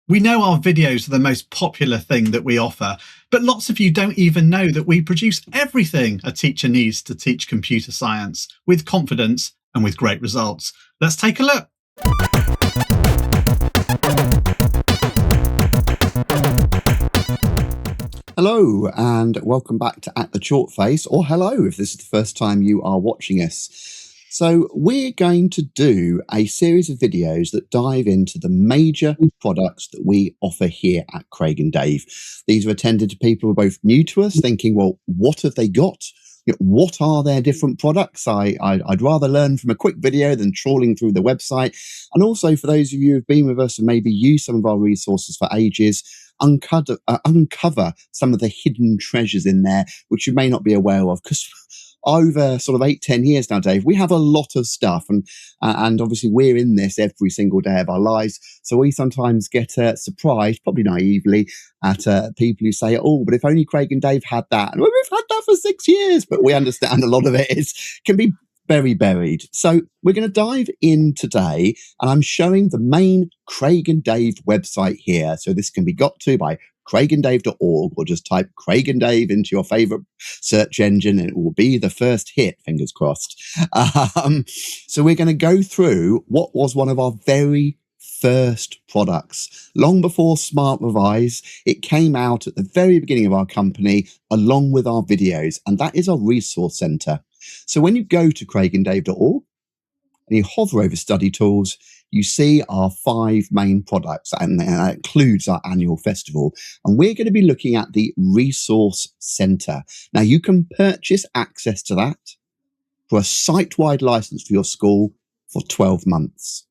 We know our videos are the most popular thing that we offer, but lots of you don't even know that we produce everything a teacher needs to teach computer science with confidence and with great results. Let's take a look. Hello and welcome back to At the Chalk Face, or hello if this is the first time you are watching us. So we're going to do a series of videos that dive into the major products that we offer here at Craig and Dave. These are intended to people who are both new to us, thinking, well, what have they got? What are their different products? I'd rather learn from a quick video than trawling through the website. And also for those of you who have been with us and maybe used some of our resources for ages, uncover some of the hidden treasures in there, which you may not be aware of, because over sort of 8-10 years now, Dave, we have a lot of stuff, and obviously we're in this every single day of our lives, so we sometimes get surprised, probably naively, at people who say, oh, but if only Craig and Dave had that. And we've had that for 6 years, but we understand a lot of it can be very buried. So we're going to dive in today, and I'm showing the main Craig and Dave website here. So this can be got to by craiganddave.org, or just type Craig and Dave into your favorite search engine and it will be the first hit, fingers crossed. So we're going to go through what was one of our very first products. Long before Smart Revise, it came out at the very beginning of our company along with our videos, and that is our resource center. So when you go to craiganddave.org and you hover over study tools, you see our 5 main products, and that includes our annual festival. And we're going to be looking at the Resource Centre. Now, you can purchase access to that for a site-wide license for your school for 12 months.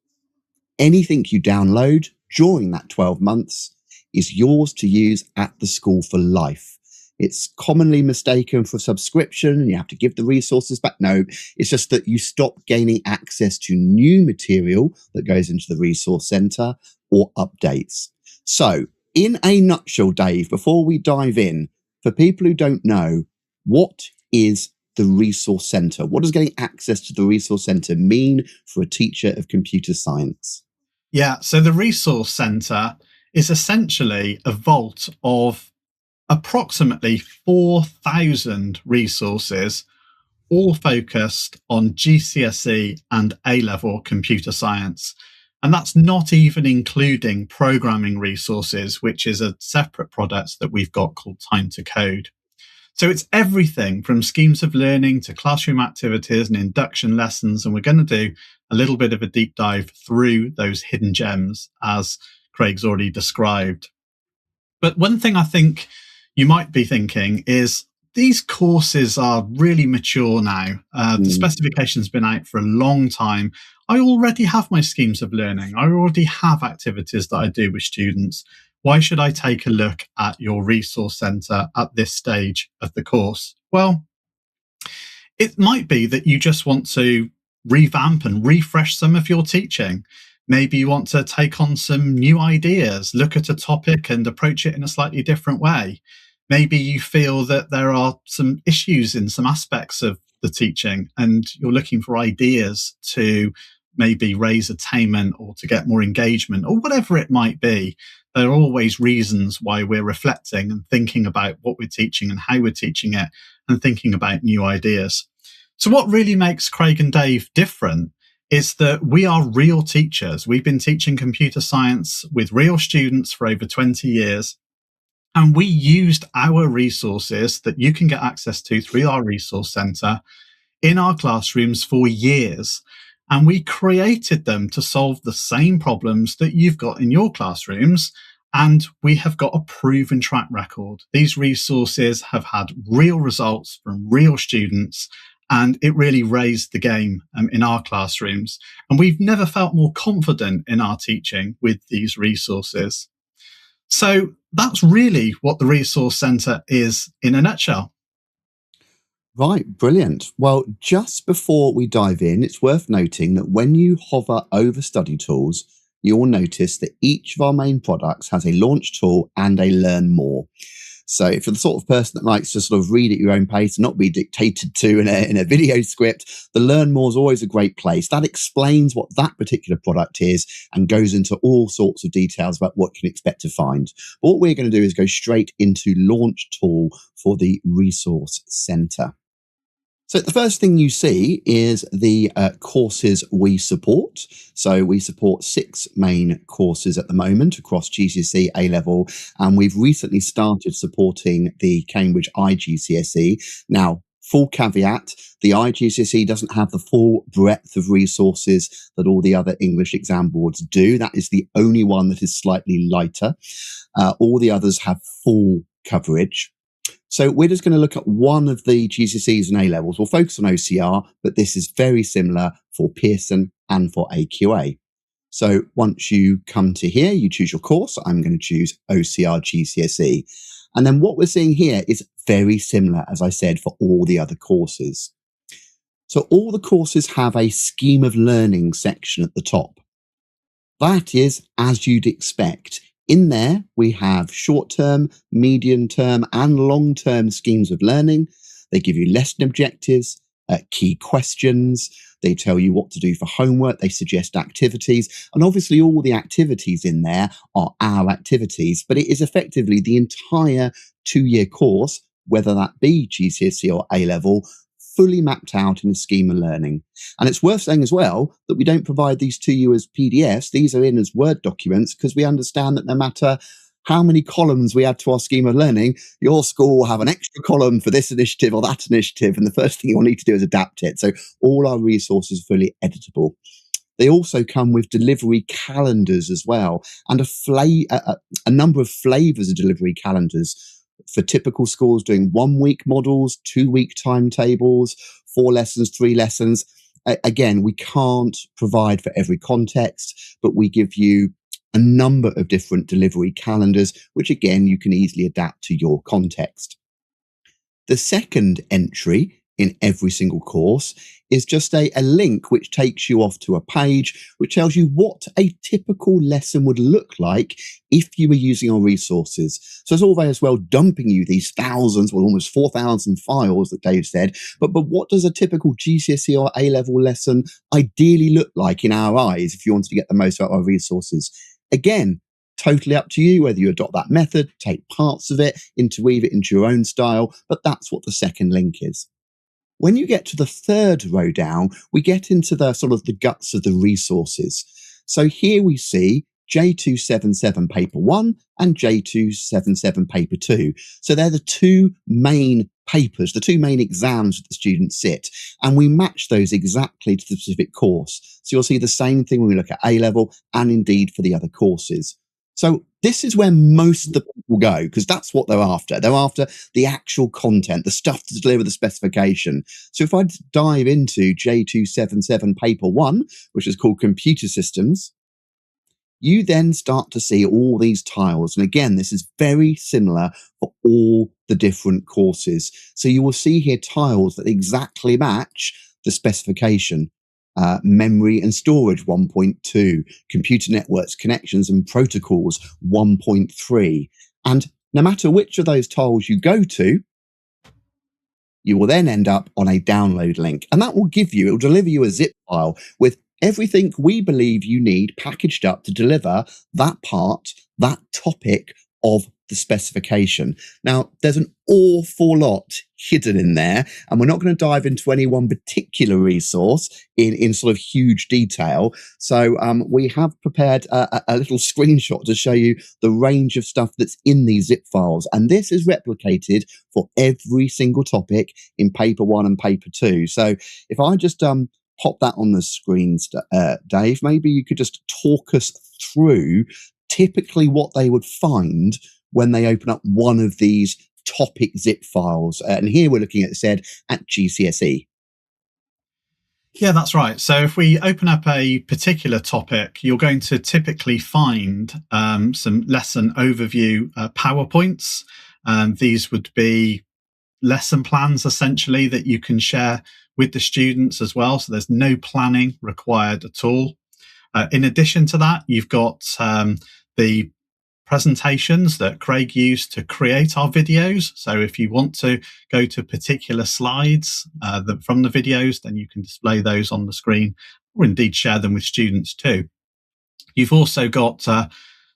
Anything you download during that 12 months is yours to use at the school for life. It's commonly mistaken for subscription and you have to give the resources back. No, it's just that you stop gaining access to new material that goes into the resource center or updates. So in a nutshell, Dave, before we dive in, for people who don't know, what is the resource center? What does getting access to the resource center mean for a teacher of computer science? Yeah, so the resource center is essentially a vault of approximately 4,000 resources, all focused on GCSE and A-level computer science. And that's not even including programming resources, which is a separate product that we've got called Time to Code. So it's everything from schemes of learning to classroom activities and induction lessons. And we're going to do a little bit of a deep dive through those hidden gems, as Craig's already described. But one thing I think you might be thinking is these courses are really mature now. The specification's been out for a long time. I already have my schemes of learning. I already have activities that I do with students. Why should I take a look at your resource center at this stage of the course? Well, it might be that you just want to revamp and refresh some of your teaching. Maybe you want to take on some new ideas, look at a topic and approach it in a slightly different way. Maybe you feel that there are some issues in some aspects of the teaching and you're looking for ideas to maybe raise attainment or to get more engagement or whatever it might be. There are always reasons why we're reflecting and thinking about what we're teaching and how we're teaching it and thinking about new ideas. So what really makes Craig and Dave different is that we are real teachers. We've been teaching computer science with real students for over 20 years. And we used our resources that you can get access to through our resource center in our classrooms for years. And we created them to solve the same problems that you've got in your classrooms. And we have got a proven track record. These resources have had real results from real students, and it really raised the game in our classrooms. And we've never felt more confident in our teaching with these resources. So that's really what the Resource Centre is in a nutshell. Right, brilliant. Well, just before we dive in, it's worth noting that when you hover over study tools, you'll notice that each of our main products has a launch tool and a learn more. So if you're the sort of person that likes to sort of read at your own pace and not be dictated to in a video script, the Learn More is always a great place. That explains what that particular product is and goes into all sorts of details about what you can expect to find. But what we're going to do is go straight into Launch Tool for the Resource Center. So the first thing you see is the courses we support. So we support 6 main courses at the moment across GCSE, A-level, and we've recently started supporting the Cambridge iGCSE. Now, full caveat, the iGCSE doesn't have the full breadth of resources that all the other English exam boards do. That is the only one that is slightly lighter. All the others have full coverage. So we're just going to look at one of the GCSEs and A-levels. We'll focus on OCR, but this is very similar for Pearson and for AQA. So once you come to here, you choose your course. I'm going to choose OCR GCSE. And then what we're seeing here is very similar, as I said, for all the other courses. So all the courses have a scheme of learning section at the top. That is as you'd expect. In there, we have short-term, medium-term, and long-term schemes of learning. They give you lesson objectives, key questions. They tell you what to do for homework. They suggest activities. And obviously, all the activities in there are our activities, but it is effectively the entire 2-year course, whether that be GCSE or A-level, fully mapped out in a scheme of learning. And it's worth saying as well that we don't provide these to you as PDFs. These are in as Word documents because we understand that no matter how many columns we add to our scheme of learning, your school will have an extra column for this initiative or that initiative. And the first thing you'll need to do is adapt it. So all our resources are fully editable. They also come with delivery calendars as well, and a number of flavors of delivery calendars. For typical schools doing 1-week models, 2-week timetables, 4 lessons, 3 lessons. Again, we can't provide for every context, but we give you a number of different delivery calendars, which again, you can easily adapt to your context. The second entry in every single course is just a link which takes you off to a page which tells you what a typical lesson would look like if you were using our resources. So it's all very well dumping you these thousands, well, almost 4,000 files that Dave said, but what does a typical GCSE or A-level lesson ideally look like in our eyes if you wanted to get the most out of our resources? Again, totally up to you whether you adopt that method, take parts of it, interweave it into your own style, but that's what the second link is. When you get to the third row down, we get into the sort of the guts of the resources. So here we see J277 paper 1 and J277 paper 2. So they're the 2 main papers, the 2 main exams that the students sit, and we match those exactly to the specific course. So you'll see the same thing when we look at A-level and indeed for the other courses. So this is where most of the people go, because that's what they're after. They're after the actual content, the stuff to deliver the specification. So if I dive into J277 paper 1, which is called Computer Systems, you then start to see all these tiles. And again, this is very similar for all the different courses. So you will see here tiles that exactly match the specification. Memory and storage 1.2, computer networks, connections and protocols 1.3. And no matter which of those tiles you go to, you will then end up on a download link. And that will it will deliver you a zip file with everything we believe you need packaged up to deliver that part, that topic of the specification. Now, there's an awful lot hidden in there, and we're not going to dive into any one particular resource in sort of huge detail. So we have prepared a little screenshot to show you the range of stuff that's in these zip files. And this is replicated for every single topic in paper 1 and paper 2. So if I just pop that on the screen, Dave, maybe you could just talk us through typically what they would find when they open up one of these topic zip files. And here we're looking at, at GCSE. Yeah, that's right. So if we open up a particular topic, you're going to typically find some lesson overview PowerPoints. These would be lesson plans, essentially, that you can share with the students as well. So there's no planning required at all. In addition to that, you've got the presentations that Craig used to create our videos. So if you want to go to particular slides from the videos, then you can display those on the screen, or indeed share them with students too. You've also got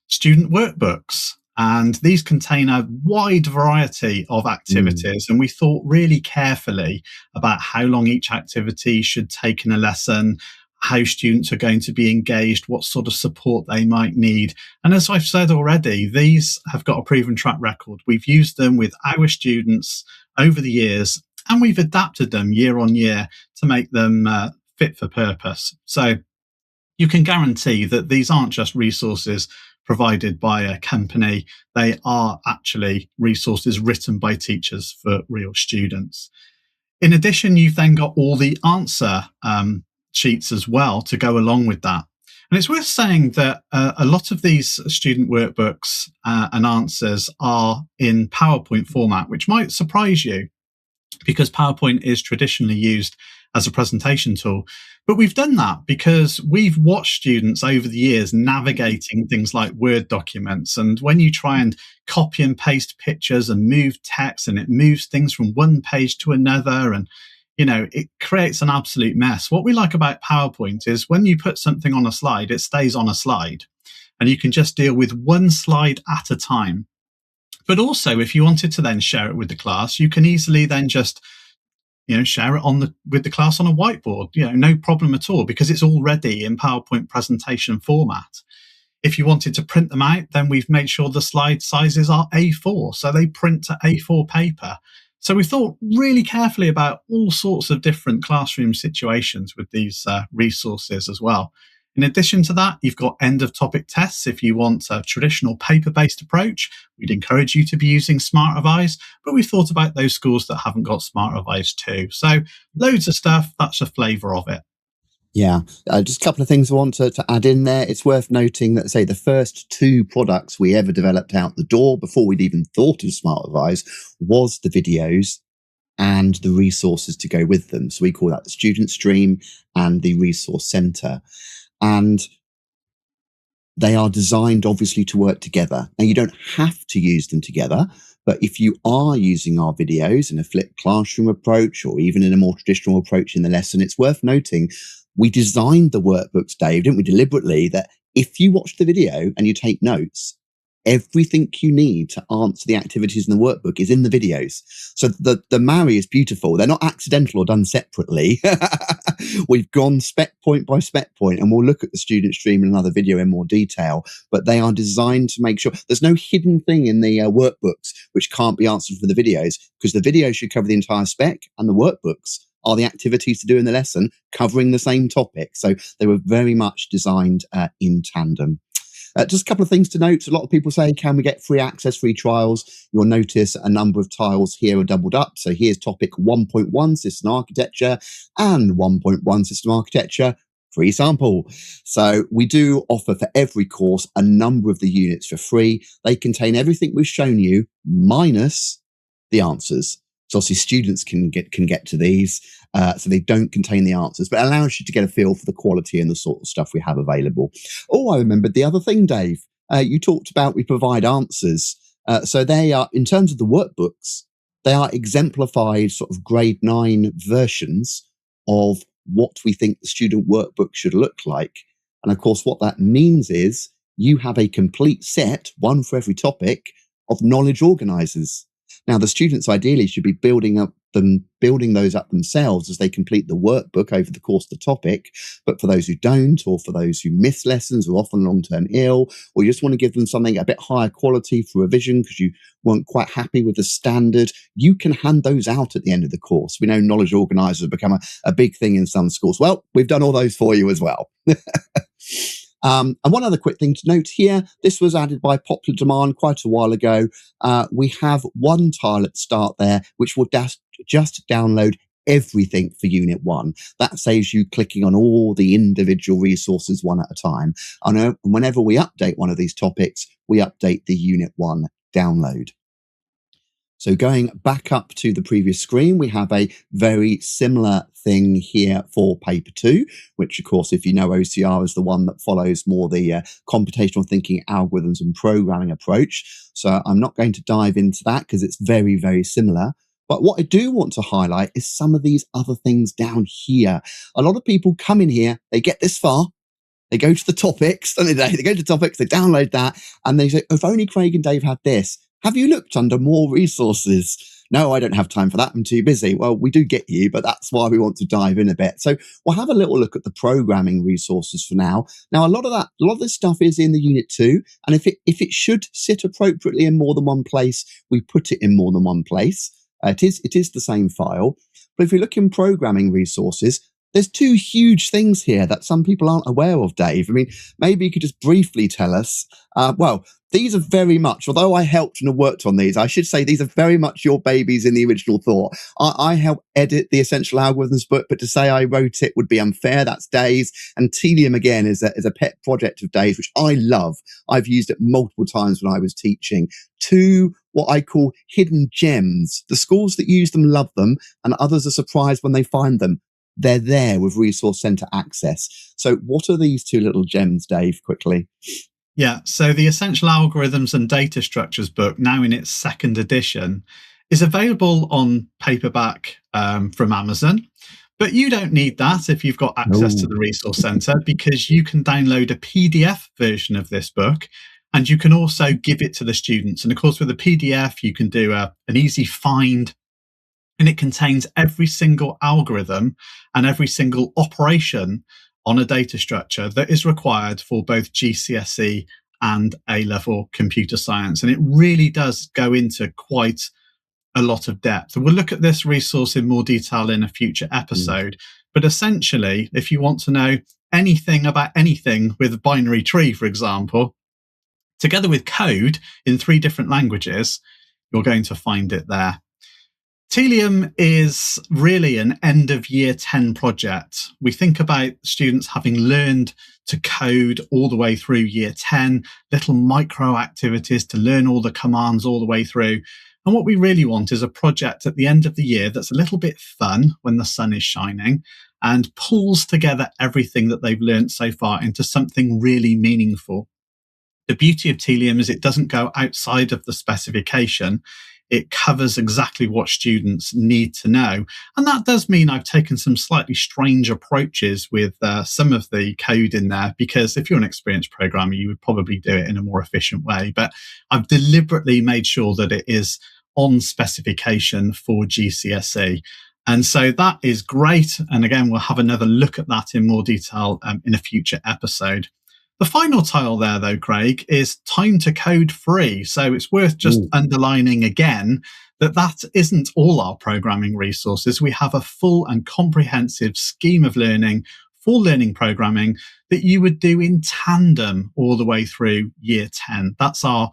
student workbooks, and these contain a wide variety of activities. And we thought really carefully about how long each activity should take in a lesson, how students are going to be engaged, what sort of support they might need. And as I've said already, these have got a proven track record. We've used them with our students over the years, and we've adapted them year on year to make them fit for purpose. So you can guarantee that these aren't just resources provided by a company. They are actually resources written by teachers for real students. In addition, you've then got all the answer sheets as well to go along with that. And it's worth saying that a lot of these student workbooks and answers are in PowerPoint format, which might surprise you because PowerPoint is traditionally used as a presentation tool. But we've done that because we've watched students over the years navigating things like Word documents. And when you try and copy and paste pictures and move text, and it moves things from one page to another, and it creates an absolute mess. What we like about PowerPoint is when you put something on a slide, it stays on a slide, and you can just deal with one slide at a time. But also, if you wanted to then share it with the class, you can easily then just share it with the class on a whiteboard, no problem at all, because it's already in PowerPoint presentation format. If you wanted to print them out, then we've made sure the slide sizes are A4, so they print to A4 paper. So we thought really carefully about all sorts of different classroom situations with these resources as well. In addition to that, you've got end of topic tests. If you want a traditional paper-based approach, we'd encourage you to be using SmartAdvise, but we've thought about those schools that haven't got SmartAdvise too. So loads of stuff, that's a flavour of it. Yeah, just a couple of things I want to add in there. It's worth noting that, say, the first two products we ever developed out the door before we'd even thought of SmartAdvise was the videos and the resources to go with them. So we call that the student stream and the resource centre. And they are designed, obviously, to work together. Now, you don't have to use them together, but if you are using our videos in a flipped classroom approach or even in a more traditional approach in the lesson, it's worth noting we designed the workbooks, Dave, didn't we, deliberately, that if you watch the video and you take notes, everything you need to answer the activities in the workbook is in the videos. So the marry is beautiful. They're not accidental or done separately. We've gone spec point by spec point, and we'll look at the student stream in another video in more detail, but they are designed to make sure there's no hidden thing in the workbooks which can't be answered for the videos, because the videos should cover the entire spec and the workbooks are the activities to do in the lesson covering the same topic. So they were very much designed in tandem. Just a couple of things to note. A lot of people say, can we get free access, free trials? You'll notice a number of tiles here are doubled up. So here's topic 1.1, System Architecture, and 1.1, System Architecture, free sample. So we do offer for every course a number of the units for free. They contain everything we've shown you, minus the answers. So obviously students can get to these, so they don't contain the answers, but it allows you to get a feel for the quality and the sort of stuff we have available. Oh, I remembered the other thing, Dave. You talked about we provide answers. So they are, in terms of the workbooks, they are exemplified sort of grade 9 versions of what we think the student workbook should look like. And of course, what that means is you have a complete set, one for every topic, of knowledge organisers. Now, the students ideally should be building those up themselves as they complete the workbook over the course of the topic. But for those who don't, or for those who miss lessons, or often long-term ill, or you just want to give them something a bit higher quality for revision because you weren't quite happy with the standard, you can hand those out at the end of the course. We know knowledge organisers have become a big thing in some schools. Well, we've done all those for you as well. And one other quick thing to note here, this was added by popular demand quite a while ago. We have one tile at the start there, which will just download everything for Unit 1. That saves you clicking on all the individual resources one at a time. And whenever we update one of these topics, we update the Unit 1 download. So going back up to the previous screen, we have a very similar thing here for paper 2, which of course, if you know OCR, is the one that follows more the computational thinking algorithms and programming approach. So I'm not going to dive into that because it's very, very similar. But what I do want to highlight is some of these other things down here. A lot of people come in here, they get this far, they go to the topics, don't they? They go to the topics, they download that, and they say, oh, if only Craig and Dave had this. Have you looked under more resources? No, I don't have time for that. I'm too busy. Well, we do get you, but that's why we want to dive in a bit. So we'll have a little look at the programming resources for now. Now, a lot of this stuff is in the Unit 2, and if it should sit appropriately in more than one place, we put it in more than one place. It is the same file. But if you look in programming resources, there's two huge things here that some people aren't aware of, Dave. I mean, maybe you could just briefly tell us. Well, these are very much, although I helped and worked on these, I should say these are very much your babies in the original thought. I helped edit the Essential Algorithms book, but to say I wrote it would be unfair. That's Dave's. And Telium, again, is a pet project of Dave's, which I love. I've used it multiple times when I was teaching. Two, what I call hidden gems. The schools that use them love them, and others are surprised when they find them. They're there with Resource Centre access. So what are these two little gems, Dave, quickly? Yeah, so the Essential Algorithms and Data Structures book, now in its 2nd edition, is available on paperback from Amazon. But you don't need that if you've got access to the Resource Centre, because you can download a PDF version of this book, and you can also give it to the students. And of course, with a PDF, you can do an easy find, and it contains every single algorithm and every single operation on a data structure that is required for both GCSE and A-level computer science. And it really does go into quite a lot of depth. We'll look at this resource in more detail in a future episode. But essentially, if you want to know anything about anything with a binary tree, for example, together with code in 3 different languages, you're going to find it there. Telium is really an end of year 10 project. We think about students having learned to code all the way through year 10, little micro activities to learn all the commands all the way through. And what we really want is a project at the end of the year that's a little bit fun when the sun is shining and pulls together everything that they've learned so far into something really meaningful. The beauty of Telium is it doesn't go outside of the specification. It covers exactly what students need to know. And that does mean I've taken some slightly strange approaches with some of the code in there, because if you're an experienced programmer, you would probably do it in a more efficient way. But I've deliberately made sure that it is on specification for GCSE. And so that is great. And again, we'll have another look at that in more detail in a future episode. The final tile there, though, Craig, is time to code free. So it's worth just underlining again that isn't all our programming resources. We have a full and comprehensive scheme of learning for learning programming that you would do in tandem all the way through year 10. That's our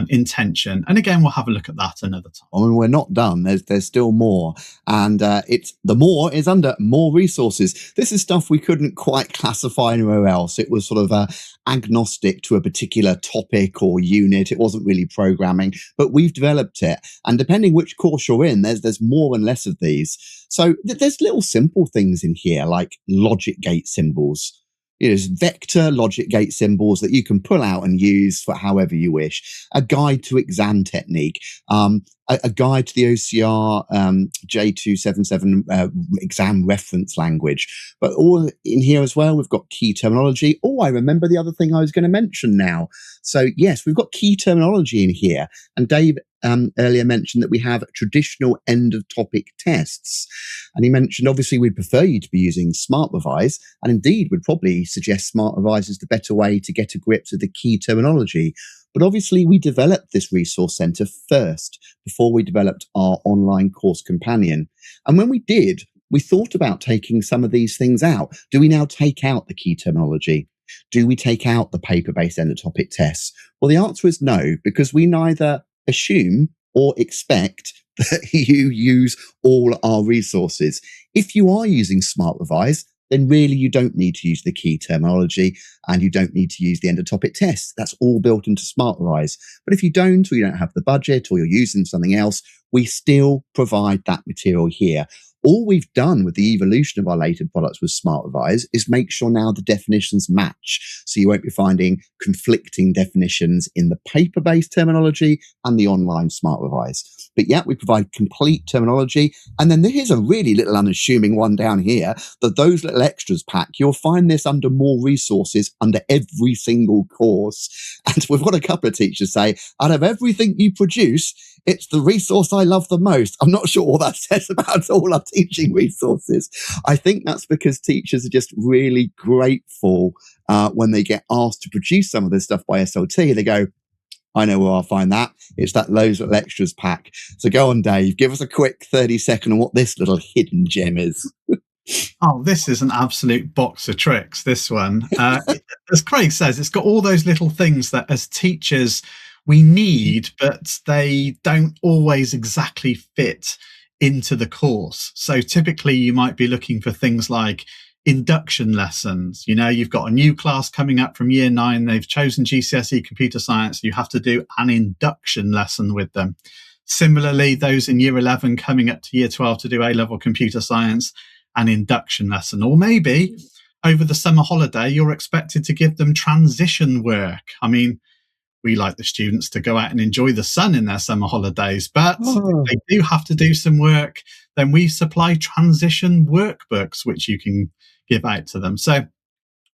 intention. And again, we'll have a look at that another time. I mean, we're not done. There's still more. And it's the more is under more resources. This is stuff we couldn't quite classify anywhere else. It was sort of agnostic to a particular topic or unit. It wasn't really programming, but we've developed it. And depending which course you're in, there's more and less of these. So there's little simple things in here like logic gate symbols. There's vector logic gate symbols that you can pull out and use for however you wish. A guide to exam technique, a guide to the OCR J277 exam reference language. But all in here as well, we've got key terminology. Oh, I remember the other thing I was going to mention now. So yes, we've got key terminology in here. And Dave earlier mentioned that we have traditional end of topic tests. And he mentioned, obviously, we'd prefer you to be using Smart Revise. And indeed, would probably suggest Smart Revise is the better way to get to grips with the key terminology. But obviously, we developed this resource centre first before we developed our online course companion. And when we did, we thought about taking some of these things out. Do we now take out the key terminology? Do we take out the paper-based end of topic tests? Well, the answer is no, because we neither assume or expect that you use all our resources. If you are using Smart Revise, then really you don't need to use the key terminology and you don't need to use the end of topic tests. That's all built into Smart Revise. But if you don't, or you don't have the budget, or you're using something else, we still provide that material here. All we've done with the evolution of our later products with Smart Revise is make sure now the definitions match. So you won't be finding conflicting definitions in the paper-based terminology and the online Smart Revise. But yeah, we provide complete terminology. And then here's a really little unassuming one down here, that those little extras pack, you'll find this under more resources under every single course. And we've got a couple of teachers say, out of everything you produce, it's the resource I love the most. I'm not sure what that says about all our teaching resources. I think that's because teachers are just really grateful when they get asked to produce some of this stuff by SLT. They go, I know where I'll find that. It's that loads of extras pack. So go on, Dave, give us a quick 30-second on what this little hidden gem is. Oh, this is an absolute box of tricks, this one. As Craig says, it's got all those little things that as teachers we need, but they don't always exactly fit into the course. So typically you might be looking for things like induction lessons. You know, you've got a new class coming up from year 9, they've chosen GCSE computer science, you have to do an induction lesson with them. Similarly, those in year 11 coming up to year 12 to do A-level computer science, an induction lesson. Or maybe over the summer holiday, you're expected to give them transition work. I mean, we like the students to go out and enjoy the sun in their summer holidays, but if they do have to do some work, then we supply transition workbooks, which you can give out to them. So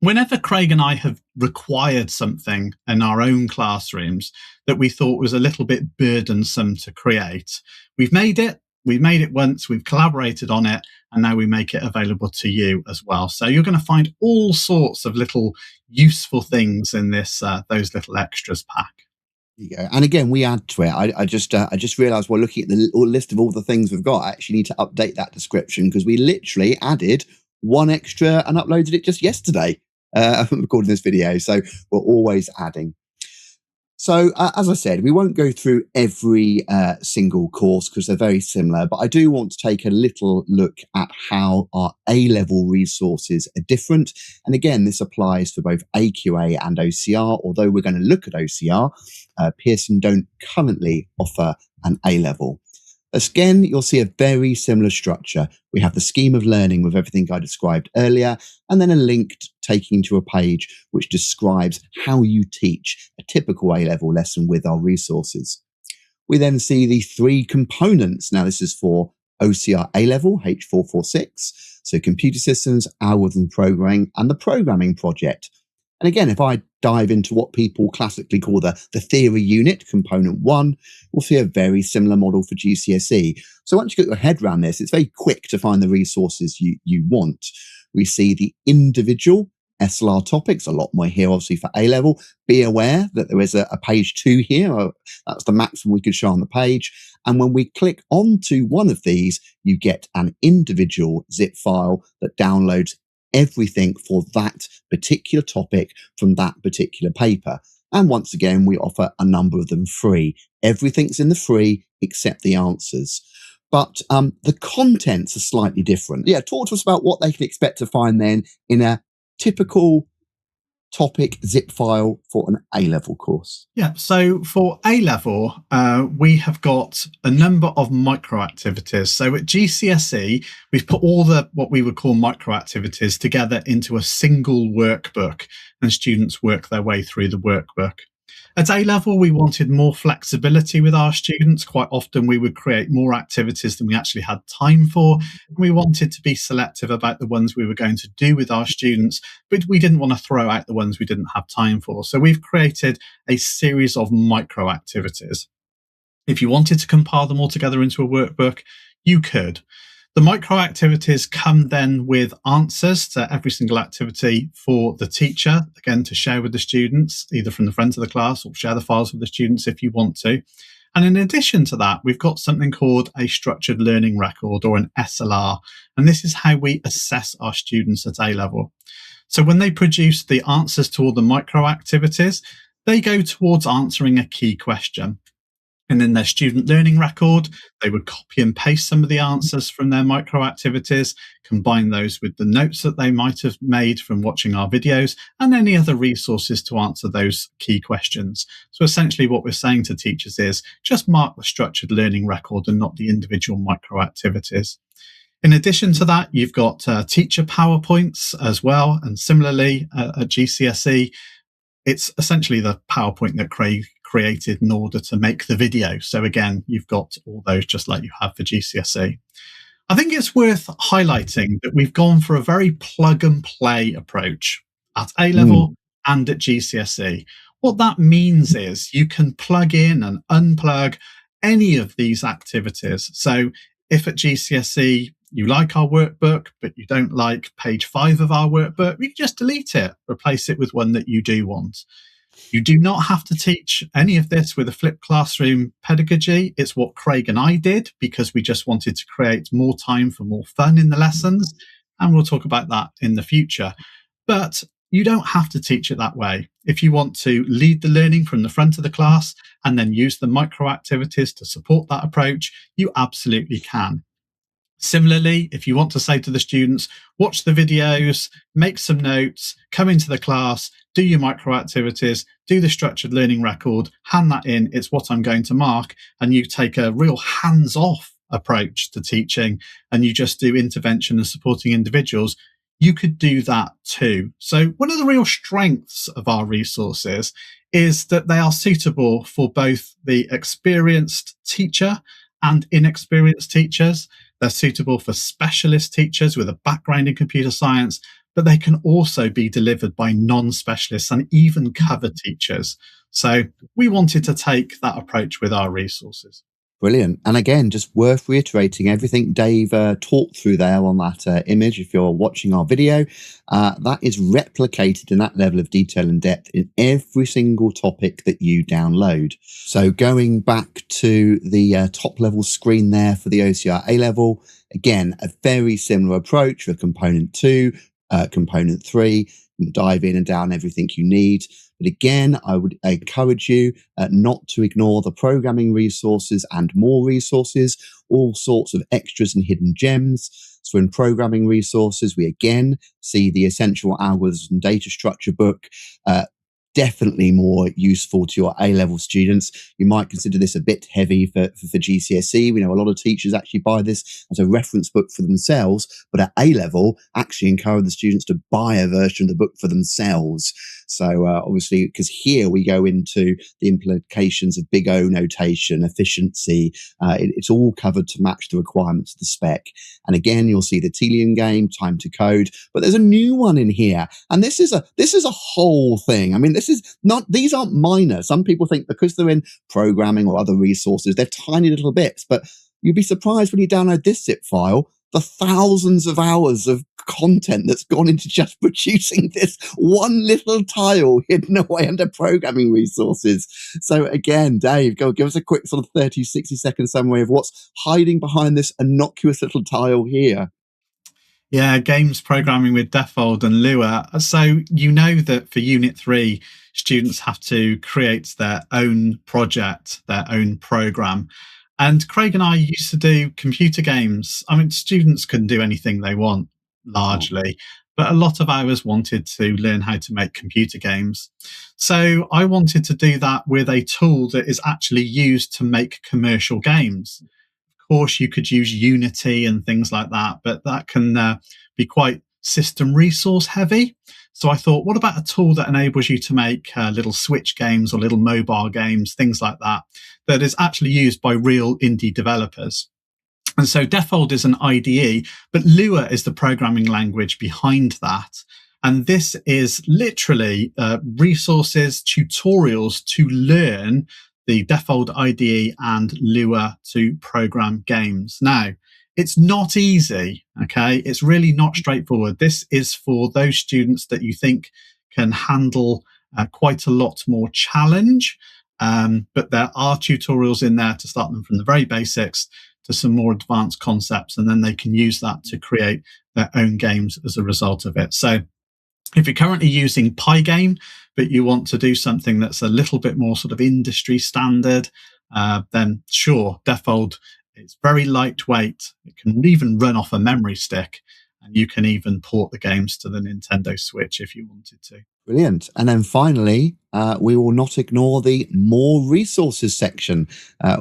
whenever Craig and I have required something in our own classrooms that we thought was a little bit burdensome to create, we've made it once, we've collaborated on it, and now we make it available to you as well. So you're going to find all sorts of little useful things in this, those little extras pack. There you go. And again, we add to it. I just realized while looking at the list of all the things we've got, I actually need to update that description because we literally added one extra and uploaded it just yesterday. I'm recording this video, so we're always adding. So, as I said, we won't go through every single course because they're very similar, but I do want to take a little look at how our A-level resources are different. And again, this applies for both AQA and OCR, although we're going to look at OCR. Pearson don't currently offer an A-level. Again, you'll see a very similar structure. We have the scheme of learning with everything I described earlier, and then a link taking to a page which describes how you teach a typical A-level lesson with our resources. We then see the 3 components. Now, this is for OCR A-level, H446, so computer systems, algorithm programming, and the programming project. And again, if I dive into what people classically call the theory unit, component 1, we'll see a very similar model for GCSE. So once you get your head around this, it's very quick to find the resources you want. We see the individual SLR topics, a lot more here obviously for A-level. Be aware that there is a page 2 here. That's the maximum we could show on the page. And when we click onto one of these, you get an individual zip file that downloads everything for that particular topic from that particular paper. And once again, we offer a number of them free. Everything's in the free except the answers. But the contents are slightly different. Yeah, talk to us about what they can expect to find then in a typical topic zip file for an A-level course. Yeah, so for A-level, we have got a number of micro activities. So at GCSE, we've put all the what we would call micro activities together into a single workbook, and students work their way through the workbook. At A-level, we wanted more flexibility with our students. Quite often we would create more activities than we actually had time for. We wanted to be selective about the ones we were going to do with our students, but we didn't want to throw out the ones we didn't have time for. So we've created a series of micro activities. If you wanted to compile them all together into a workbook, you could. The micro activities come then with answers to every single activity for the teacher, again, to share with the students, either from the front of the class or share the files with the students if you want to. And in addition to that, we've got something called a structured learning record, or an SLR. And this is how we assess our students at A-level. So when they produce the answers to all the micro activities, they go towards answering a key question. And in their student learning record, they would copy and paste some of the answers from their micro activities, combine those with the notes that they might have made from watching our videos, and any other resources to answer those key questions. So essentially what we're saying to teachers is just mark the structured learning record and not the individual micro activities. In addition to that, you've got teacher PowerPoints as well. And similarly, at GCSE, it's essentially the PowerPoint that Craig created in order to make the video. So again, you've got all those just like you have for GCSE. I think it's worth highlighting that we've gone for a very plug and play approach at A level and at GCSE. What that means is you can plug in and unplug any of these activities. So if at GCSE you like our workbook, but you don't like page 5 of our workbook, you can just delete it, replace it with one that you do want. You do not have to teach any of this with a flipped classroom pedagogy. It's what Craig and I did because we just wanted to create more time for more fun in the lessons. And we'll talk about that in the future. But you don't have to teach it that way. If you want to lead the learning from the front of the class and then use the micro activities to support that approach, you absolutely can. Similarly, if you want to say to the students, watch the videos, make some notes, come into the class, do your micro activities, do the structured learning record, hand that in, it's what I'm going to mark, and you take a real hands-off approach to teaching and you just do intervention and supporting individuals, you could do that too. So one of the real strengths of our resources is that they are suitable for both the experienced teacher and inexperienced teachers. They're suitable for specialist teachers with a background in computer science, but they can also be delivered by non-specialists and even cover teachers. So we wanted to take that approach with our resources. Brilliant. And again, just worth reiterating everything Dave talked through there on that image. If you're watching our video, that is replicated in that level of detail and depth in every single topic that you download. So going back to the top level screen there for the OCR A level, again, a very similar approach for component 2, component 3, dive in and down everything you need. But again, I would encourage you not to ignore the programming resources and more resources, all sorts of extras and hidden gems. So in programming resources, we again see the Essential Algorithms and Data Structure book, definitely more useful to your A-level students. You might consider this a bit heavy for GCSE. We know a lot of teachers actually buy this as a reference book for themselves, but at A-level, actually encourage the students to buy a version of the book for themselves. So obviously, because here we go into the implications of big O notation, efficiency. It's all covered to match the requirements of the spec. And again, you'll see the Telium game, time to code, but there's a new one in here. And this is a whole thing. I mean, these aren't minor. Some people think because they're in programming or other resources, they're tiny little bits, but you'd be surprised when you download this zip file, the thousands of hours of content that's gone into just producing this one little tile hidden away under programming resources. So again, Dave, go give us a quick sort of 30, 60-second summary of what's hiding behind this innocuous little tile here. Yeah, games programming with Defold and Lua. So you know that for Unit 3, students have to create their own project, their own program. And Craig and I used to do computer games. I mean, students can do anything they want, largely, but a lot of ours wanted to learn how to make computer games. So I wanted to do that with a tool that is actually used to make commercial games. Of course, you could use Unity and things like that, but that can be quite system resource heavy. So I thought, what about a tool that enables you to make little Switch games or little mobile games, things like that, that is actually used by real indie developers? And so Defold is an IDE, but Lua is the programming language behind that. And this is literally resources, tutorials to learn the Defold IDE and Lua to program games. Now, it's not easy, okay? It's really not straightforward. This is for those students that you think can handle quite a lot more challenge, but there are tutorials in there to start them from the very basics to some more advanced concepts, and then they can use that to create their own games as a result of it. So if you're currently using Pygame, but you want to do something that's a little bit more sort of industry standard, then sure, Default, it's very lightweight. It can even run off a memory stick, and you can even port the games to the Nintendo Switch if you wanted to. Brilliant. And then finally, we will not ignore the more resources section,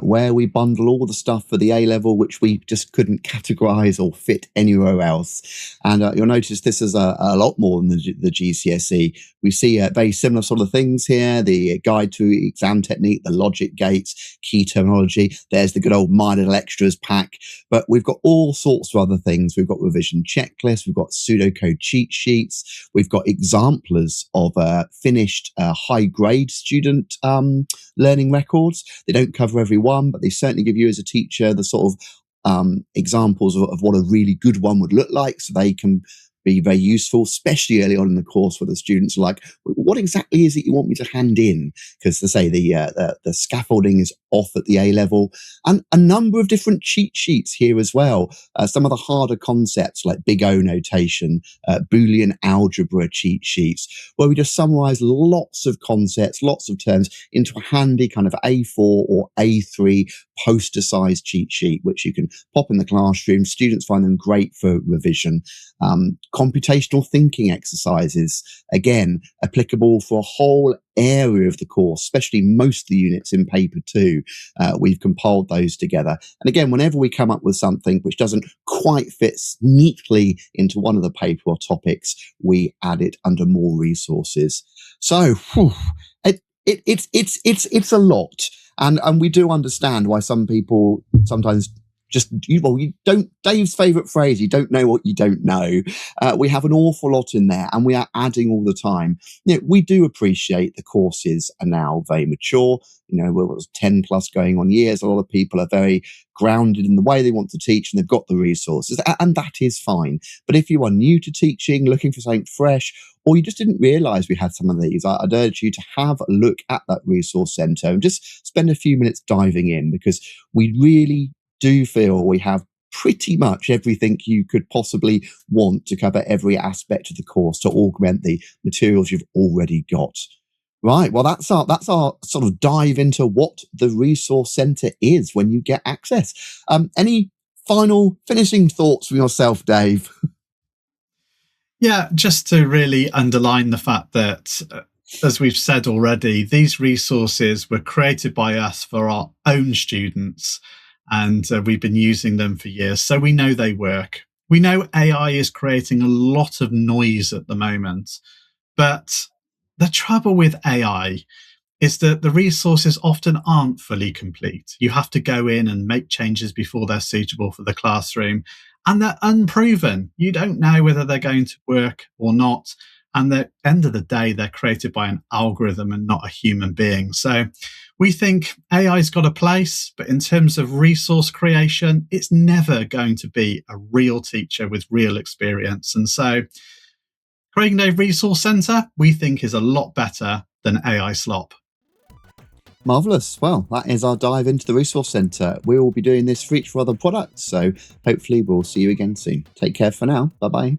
where we bundle all the stuff for the A level, which we just couldn't categorize or fit anywhere else. And you'll notice this is a lot more than the GCSE. We see very similar sort of things here: the guide to exam technique, the logic gates, key terminology. There's the good old My Little Extras pack. But we've got all sorts of other things. We've got revision checklists. We've got pseudocode cheat sheets. We've got examplers of finished high grade student learning records. They don't cover every one, but they certainly give you as a teacher the sort of examples of what a really good one would look like, so they can be very useful, especially early on in the course where the students are like, what exactly is it you want me to hand in? Because they say the scaffolding is off at the A level, and a number of different cheat sheets here as well. Some of the harder concepts like big O notation, Boolean algebra cheat sheets, where we just summarize lots of concepts, lots of terms into a handy kind of A4 or A3 poster-sized cheat sheet, which you can pop in the classroom. Students find them great for revision. Computational thinking exercises, again, applicable for a whole area of the course, especially most of the units in paper 2. We've compiled those together. And again, whenever we come up with something which doesn't quite fit neatly into one of the paper or topics, we add it under more resources. So it's a lot. And we do understand why some people sometimes just, you don't, Dave's favorite phrase, you don't know what you don't know. We have an awful lot in there, and we are adding all the time. We do appreciate the courses are now very mature. We're 10 plus going on years. A lot of people are very grounded in the way they want to teach, and they've got the resources, and that is fine. But if you are new to teaching, looking for something fresh, or you just didn't realize we had some of these, I'd urge you to have a look at that resource center and just spend a few minutes diving in, because we really do feel we have pretty much everything you could possibly want to cover every aspect of the course to augment the materials you've already got. Right. Well, that's our sort of dive into what the resource center is when you get access. Any final finishing thoughts from yourself, Dave? Yeah, just to really underline the fact that, as we've said already, these resources were created by us for our own students, and we've been using them for years, so we know they work. We know AI is creating a lot of noise at the moment, but the trouble with AI is that the resources often aren't fully complete. You have to go in and make changes before they're suitable for the classroom, and they're unproven. You don't know whether they're going to work or not. And at the end of the day, they're created by an algorithm and not a human being. So we think AI's got a place, but in terms of resource creation, it's never going to be a real teacher with real experience. And so Craig and Dave Resource Centre, we think, is a lot better than AI slop. Marvellous. Well, that is our dive into the resource centre. We will be doing this for each other products, so hopefully we'll see you again soon. Take care for now. Bye-bye.